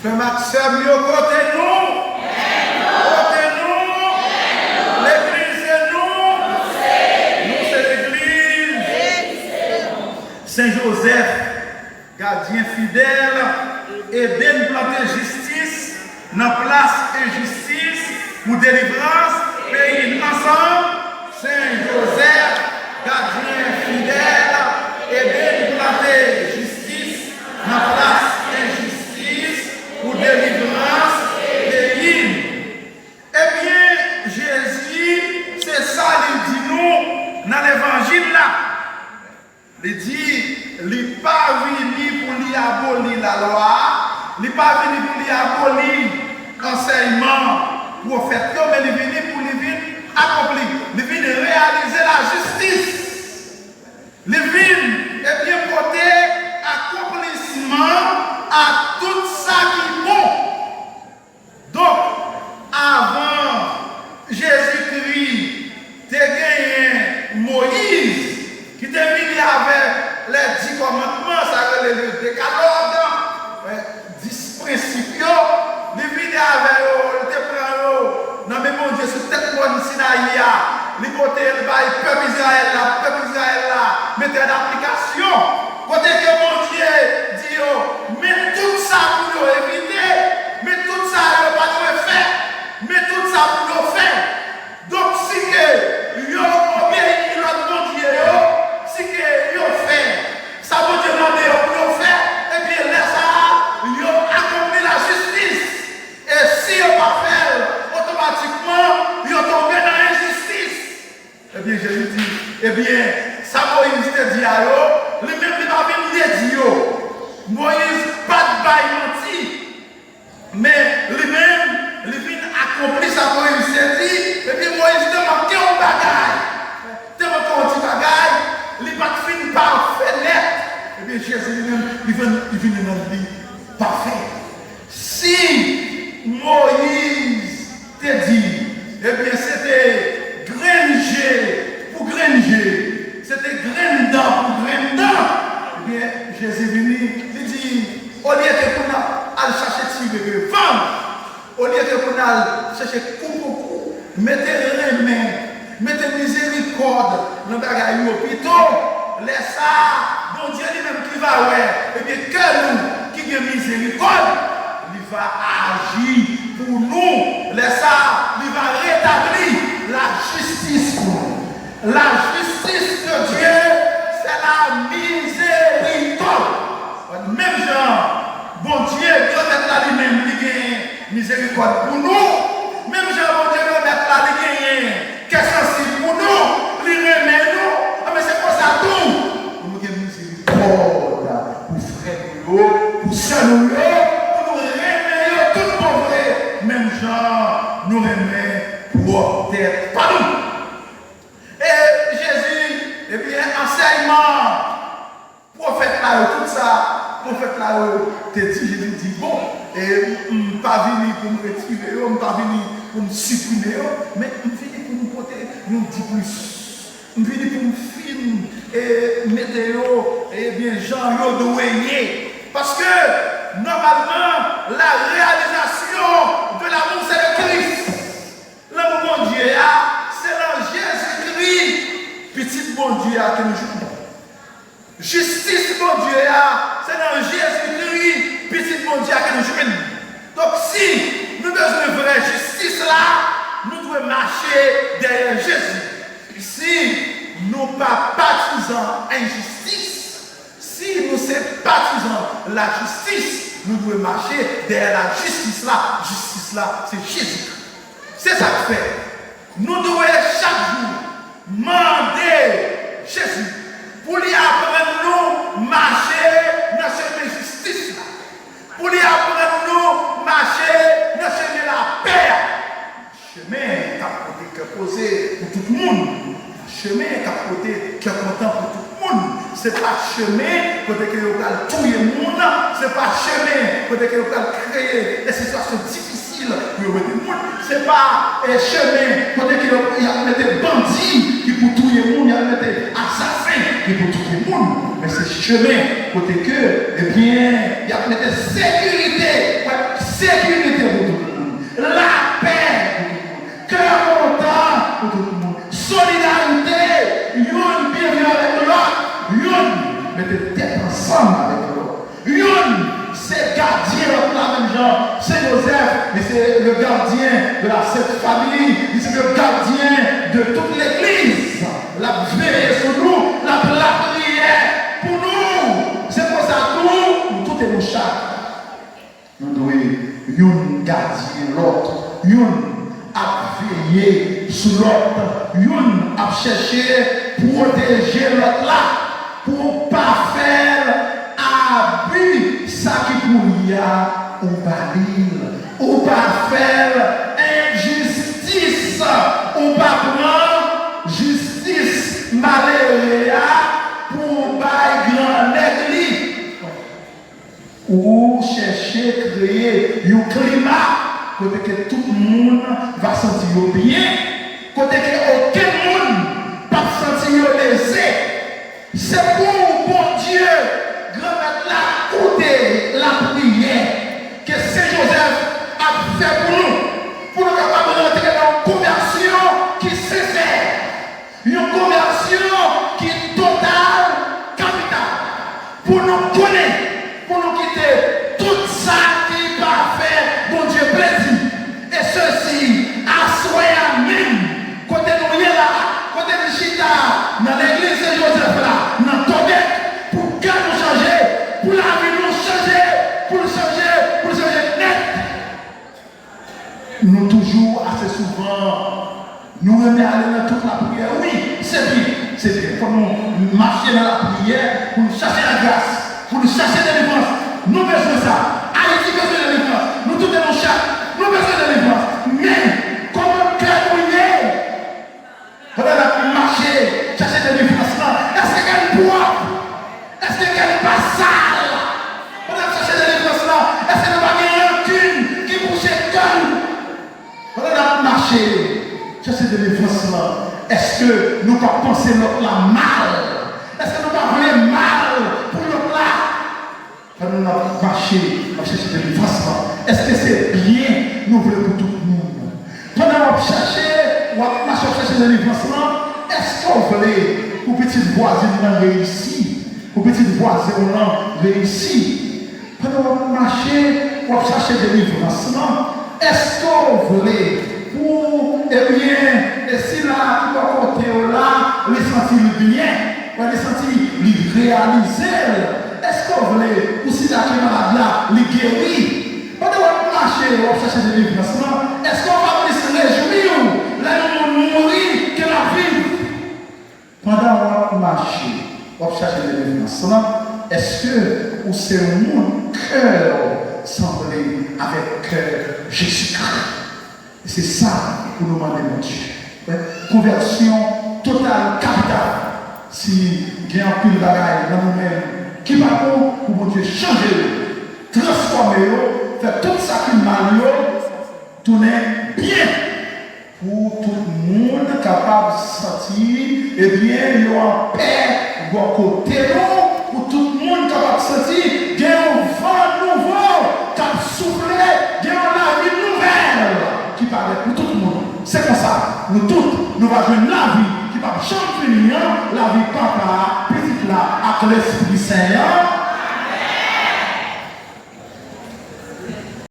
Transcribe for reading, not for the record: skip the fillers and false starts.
Maxime, côté nous. Côté nous. L'église c'est nous. Nous c'est l'église. Saint-Joseph, gardien fidèle, aidez nous planter justice, dans place injustice, pour délivrance, pays ensemble. Saint-Joseph, gardien fidèle, aidez nous planter justice, dans place injustice, pour délivrance, pays. Eh bien, Jésus, c'est ça, il dit nous, dans l'évangile là. Il dit, il n'est pas venu pour lui abolir la loi, il n'est pas venu pour lui abolir l'enseignement prophète, mais il est venu pour lui accomplir, il est venu réaliser la justice. Il est venu, et bien, porter accomplissement à tout ça qui est bon. Donc, avant Jésus-Christ, tu as gagné Moïse, qui est venu avec les 10 commandements, ça veut dire le décalogue, 10 principes, il est venu avec eux, il te prend eux, non mais mon Dieu, c'est peut-être moi ici, il côté le peuple Israël là, mettez en application, côté que mon Dieu dit, mais tout ça pour nous éviter, mais tout ça pour pas nous faire, mais tout ça pour nous faire. Donc si que vous obéissez l'autre mon Dieu, si que vous faites, ça vous demande pour nous faire, et bien laisse ça, vous accompli la justice. Et si vous pas fait, automatiquement, vous tombez dans l'injustice. Eh bien, Jésus dit, eh bien, ça Moïse te dit à eux, lui-même il va venir dire, Moïse pas de bail menti, mais lui-même, il vient accomplir ça Moïse te dit, et puis Moïse demande quel bagaille, demande qu'on dit bagaille, il va finir par faire net. Eh bien, Jésus lui-même, il vient dans le lit parfait. Si Moïse te dit, eh bien, c'était granger pour granger, c'était grain dent pour grain dent. Eh bien, Jésus est venu, il dit, au lieu que pour nous aller chercher tirer vendre, au lieu que pour nous aller chercher coup, mettez les mains, mettez miséricorde dans le bagage hôpital, laisse ça, bon Dieu lui-même qui va, ouais, et bien que nous qui avons miséricorde, il va agir pour nous, laisse ça, il va rétablir la justice pour nous. La justice de Dieu, c'est la miséricorde. Même genre, bon Dieu, Dieu met là lui-même, il gagne miséricorde pour nous. Même genre, bon Dieu, Dieu met là, il gagne qu'est-ce sensible pour nous, il remet nous. Ah, mais c'est pour ça tout. Nous avons miséricorde pour frère, pour soeur, pour nous remettre tout pauvre. Même genre, nous remet pour tête. Pardon. Et Jésus, eh bien, enseignement, prophète là, tout ça, prophète là, te dit, Jésus dit, bon, et je ne suis pas venu pour me retirer, je ne suis pas venu pour me supprimer, mais je suis venu pour me porter, nous dit plus. Je suis venu pour me filmer et mettre, eh bien, Jean, de douanier. Parce que, normalement, la réalisation de l'amour, c'est le Christ. L'amour, mon Dieu, c'est dans Jésus-Christ, petit bon Dieu que nous jouons. Justice, bon Dieu, c'est dans Jésus-Christ, petit bon Dieu que nous jouons. Donc, si nous avons une vraie justice là, nous devons marcher derrière Jésus. Si nous ne pas partisans injustice, si nous sommes partisans la justice, nous devons marcher derrière la justice là. Justice là, c'est Jésus. C'est ça que fait. Nous devons chaque jour demander Jésus pour lui apprendre nous marcher dans cette justice là. Pour lui apprendre nous marcher dans cette la paix. Chemin qui est posé pour tout le monde. Chemin qui est content pour tout le monde. Ce n'est pas chemin côté que vous allez tuer le monde. Ce n'est pas chemin côté que vous allez créer des situations difficiles pour le monde. Ce n'est pas chemin côté que vous allez mettre bandits qui pour tuer le monde, vous allez mettre assassins qui pour tuer le monde. Mais c'est chemin côté que, eh bien, il y a mettre sécurité. sécurité pour tout le monde, la paix pour tout le monde, cœur content pour tout le monde, solidarité, une bien vivre avec l'autre, une mettez tête ensemble avec l'autre, une c'est gardien de la même genre, c'est Joseph, mais c'est le gardien de la Sainte Famille, c'est le gardien de toute l'église, la veille sur nous, la prière pour nous, c'est pour ça que nous tout est nos chats. Nous devons garder l'autre, à veiller sur l'autre, à chercher, protéger l'autre là, pour ne pas faire abus, ça qui pour y a, ou pas lire, ou pas faire injustice, ou pas prendre justice malheureuse pour pas grand église. Ou chercher, créer un climat côté que tout le monde va sentir bien, côté que aucun monde va sentir lésé. C'est pour bon Dieu, grand-mère la côté la prière que Saint-Joseph a fait pour nous capables de rentrer dans une conversion qui sincère, une conversion qui est totale, capitale, pour nous connaître. Pour nous quitter tout ça qui va faire mon Dieu plaisir. Et ceci, à même, côté nous là, côté de Chita, dans l'église de Joseph là, dans Tobet, pour que nous changer, pour la vie nous changer, pour changer net. Nous toujours assez souvent, nous remettons aller dans toute la prière. Oui, c'est bien. Il faut nous marcher dans la prière pour nous chercher la grâce. Pour nous chercher de délivrance, nous besoin de ça. Haïti besoin de délivrance. Nous tous nos chats, nous besoin de délivrance. Mais comment cœur mouillé, on a marché, chercher de délivrance là. Est-ce qu'elle boit? Est-ce qu'elle pas sale? On a cherché de délivrance là. Est-ce qu'elle n'a pas rancune qui bouge le cœur? On a marché, chercher de délivrance là. Est-ce que nous pas penser notre la mal? Est-ce que nous pas voulu mal pour notre là? Quand nous avons marché, on cherche de délivrance. Est-ce que c'est bien nous voulons pour tout le monde? Pendant qu'on cherche, on marche chercher de délivrance, est-ce qu'on voulait pour petite voisine réussir? Pour petite voisine réussir? Pendant qu'on marche, on cherche de délivrance, est-ce qu'on voulait pour, eh bien, et si là, tout à côté là, les sentir bien, on les sentir réaliser. Est-ce qu'on voulait, ou si la malade là, les guérir? Pendant qu'on marche, on cherche des délivrance, est-ce qu'on va se réjouir, là, on mourir, que la vie? Pendant qu'on marche, on cherche des délivrance, est-ce que, ou c'est mon cœur semblé avec Jésus-Christ? C'est ça pour nous demander, mon Dieu. Conversion totale, capitale. Si il y a un peu de bagaille dans nous-mêmes, qui va pour mon Dieu changer, transformer, faire tout ça qui mal, tourner bien. Pour tout le monde capable de sentir, et bien, il y a en paix, il y a côté pour tout le monde capable de sentir, il y a un vent nouveau, qui a soufflé, il y a la vie nouvelle. Qui parle pour tout le monde. C'est comme ça. Nous tous, nous allons jouer la vie qui va jamais finir. La vie papa, petite là, avec l'Esprit Saint.